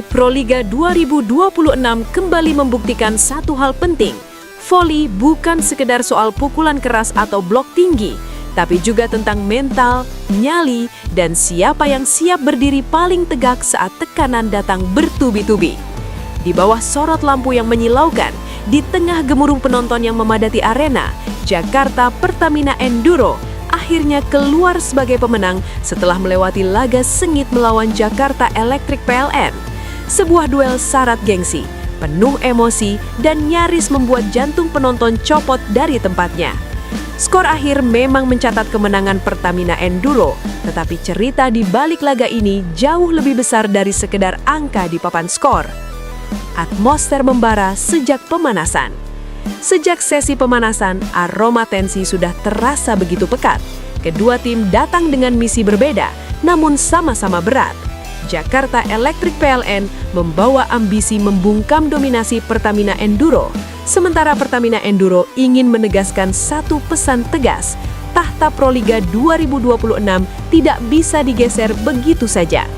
Proliga 2026 kembali membuktikan satu hal penting. Voli bukan sekedar soal pukulan keras atau blok tinggi, tapi juga tentang mental, nyali, dan siapa yang siap berdiri paling tegak saat tekanan datang bertubi-tubi. Di bawah sorot lampu yang menyilaukan, di tengah gemuruh penonton yang memadati arena, Jakarta Pertamina Enduro akhirnya keluar sebagai pemenang setelah melewati laga sengit melawan Jakarta Electric PLN. Sebuah duel syarat gengsi, penuh emosi, dan nyaris membuat jantung penonton copot dari tempatnya. Skor akhir memang mencatat kemenangan Pertamina Enduro, tetapi cerita di balik laga ini jauh lebih besar dari sekedar angka di papan skor. Atmosfer membara sejak pemanasan. Sejak sesi pemanasan, aroma tensi sudah terasa begitu pekat. Kedua tim datang dengan misi berbeda, namun sama-sama berat. Jakarta Electric PLN membawa ambisi membungkam dominasi Pertamina Enduro, sementara Pertamina Enduro ingin menegaskan satu pesan tegas, tahta Proliga 2026 tidak bisa digeser begitu saja.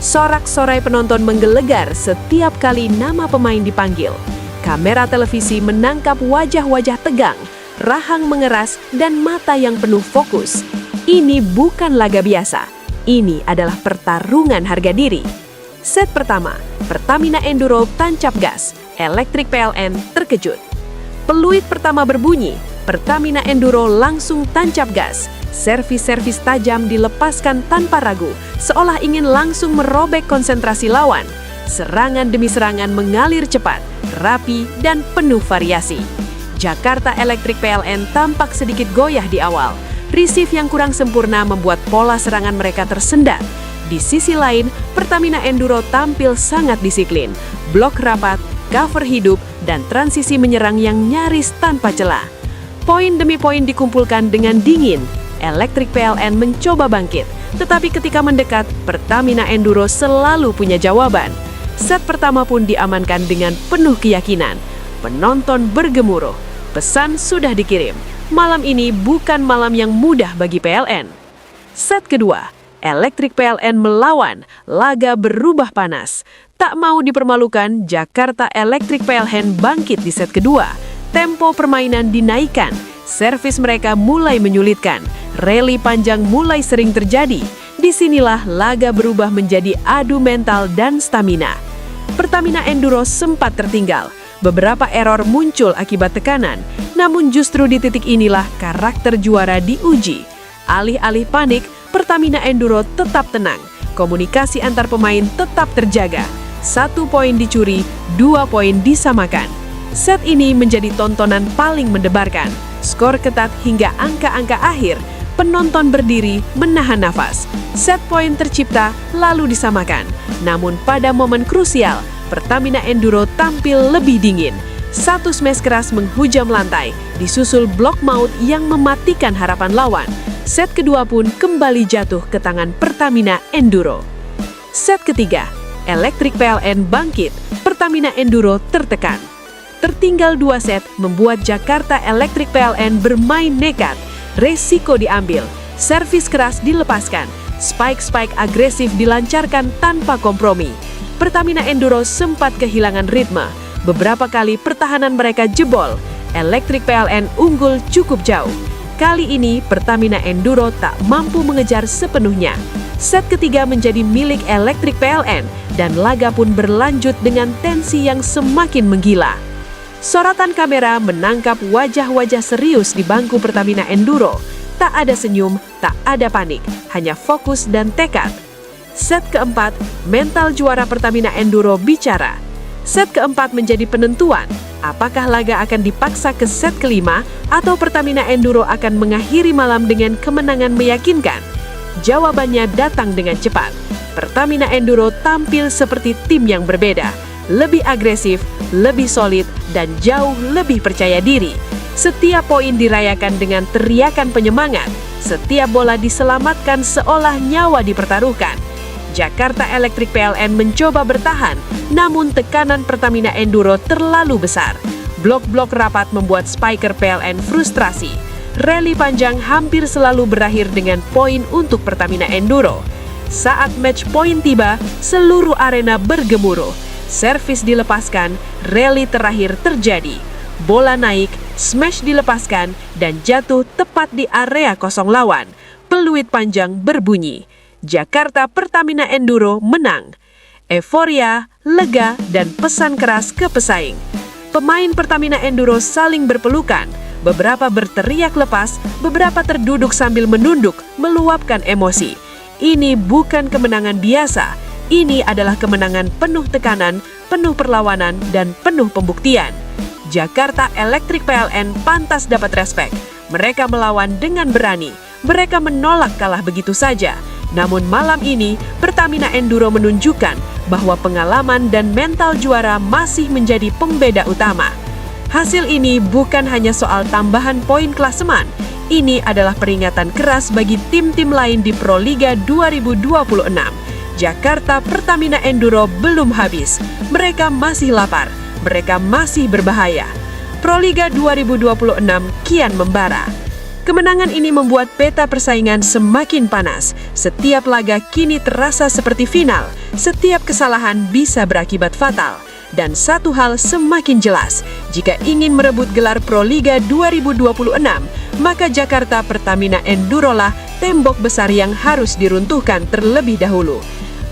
Sorak-sorai penonton menggelegar setiap kali nama pemain dipanggil. Kamera televisi menangkap wajah-wajah tegang, rahang mengeras, dan mata yang penuh fokus. Ini bukan laga biasa. Ini adalah pertarungan harga diri. Set pertama, Pertamina Enduro tancap gas, Electric PLN terkejut. Peluit pertama berbunyi, Pertamina Enduro langsung tancap gas. Servis-servis tajam dilepaskan tanpa ragu, seolah ingin langsung merobek konsentrasi lawan. Serangan demi serangan mengalir cepat, rapi, dan penuh variasi. Jakarta Electric PLN tampak sedikit goyah di awal. Receive yang kurang sempurna membuat pola serangan mereka tersendat. Di sisi lain, Pertamina Enduro tampil sangat disiplin. Blok rapat, cover hidup, dan transisi menyerang yang nyaris tanpa celah. Poin demi poin dikumpulkan dengan dingin. Electric PLN mencoba bangkit, tetapi ketika mendekat, Pertamina Enduro selalu punya jawaban. Set pertama pun diamankan dengan penuh keyakinan. Penonton bergemuruh. Pesan sudah dikirim. Malam ini bukan malam yang mudah bagi PLN. Set kedua, Electric PLN melawan, laga berubah panas. Tak mau dipermalukan, Jakarta Electric PLN bangkit di set kedua. Tempo permainan dinaikkan, servis mereka mulai menyulitkan, rally panjang mulai sering terjadi. Disinilah laga berubah menjadi adu mental dan stamina. Pertamina Enduro sempat tertinggal. Beberapa error muncul akibat tekanan, namun justru di titik inilah karakter juara diuji. Alih-alih panik, Pertamina Enduro tetap tenang. Komunikasi antar pemain tetap terjaga. 1 poin dicuri, 2 poin disamakan. Set ini menjadi tontonan paling mendebarkan. Skor ketat hingga angka-angka akhir. Penonton berdiri menahan nafas. Set poin tercipta lalu disamakan. Namun pada momen krusial, Pertamina Enduro tampil lebih dingin. Satu smash keras menghujam lantai, disusul blok maut yang mematikan harapan lawan. Set kedua pun kembali jatuh ke tangan Pertamina Enduro. Set ketiga, Electric PLN bangkit, Pertamina Enduro tertekan. Tertinggal 2 set membuat Jakarta Electric PLN bermain nekat. Resiko diambil, servis keras dilepaskan, spike-spike agresif dilancarkan tanpa kompromi. Pertamina Enduro sempat kehilangan ritme. Beberapa kali pertahanan mereka jebol. Electric PLN unggul cukup jauh. Kali ini Pertamina Enduro tak mampu mengejar sepenuhnya. Set ketiga menjadi milik Electric PLN dan laga pun berlanjut dengan tensi yang semakin menggila. Sorotan kamera menangkap wajah-wajah serius di bangku Pertamina Enduro. Tak ada senyum, tak ada panik, hanya fokus dan tekad. Set keempat, mental juara Pertamina Enduro bicara. Set keempat menjadi penentuan. Apakah laga akan dipaksa ke set kelima atau Pertamina Enduro akan mengakhiri malam dengan kemenangan meyakinkan? Jawabannya datang dengan cepat. Pertamina Enduro tampil seperti tim yang berbeda. Lebih agresif, lebih solid, dan jauh lebih percaya diri. Setiap poin dirayakan dengan teriakan penyemangat. Setiap bola diselamatkan seolah nyawa dipertaruhkan. Jakarta Electric PLN mencoba bertahan, namun tekanan Pertamina Enduro terlalu besar. Blok-blok rapat membuat spiker PLN frustrasi. Rally panjang hampir selalu berakhir dengan poin untuk Pertamina Enduro. Saat match point tiba, seluruh arena bergemuruh. Servis dilepaskan, rally terakhir terjadi. Bola naik, smash dilepaskan, dan jatuh tepat di area kosong lawan. Peluit panjang berbunyi. Jakarta Pertamina Enduro menang. Euforia, lega, dan pesan keras ke pesaing. Pemain Pertamina Enduro saling berpelukan. Beberapa berteriak lepas, beberapa terduduk sambil menunduk, meluapkan emosi. Ini bukan kemenangan biasa. Ini adalah kemenangan penuh tekanan, penuh perlawanan, dan penuh pembuktian. Jakarta Electric PLN pantas dapat respek. Mereka melawan dengan berani. Mereka menolak kalah begitu saja. Namun malam ini, Pertamina Enduro menunjukkan bahwa pengalaman dan mental juara masih menjadi pembeda utama. Hasil ini bukan hanya soal tambahan poin klasemen. Ini adalah peringatan keras bagi tim-tim lain di Proliga 2026. Jakarta Pertamina Enduro belum habis. Mereka masih lapar. Mereka masih berbahaya. Proliga 2026 kian membara. Kemenangan ini membuat peta persaingan semakin panas. Setiap laga kini terasa seperti final. Setiap kesalahan bisa berakibat fatal. Dan satu hal semakin jelas, jika ingin merebut gelar Proliga 2026, maka Jakarta Pertamina Enduro lah tembok besar yang harus diruntuhkan terlebih dahulu.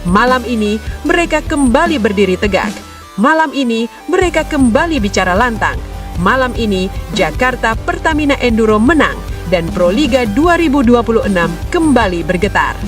Malam ini, mereka kembali berdiri tegak. Malam ini, mereka kembali bicara lantang. Malam ini, Jakarta Pertamina Enduro menang dan Proliga 2026 kembali bergetar.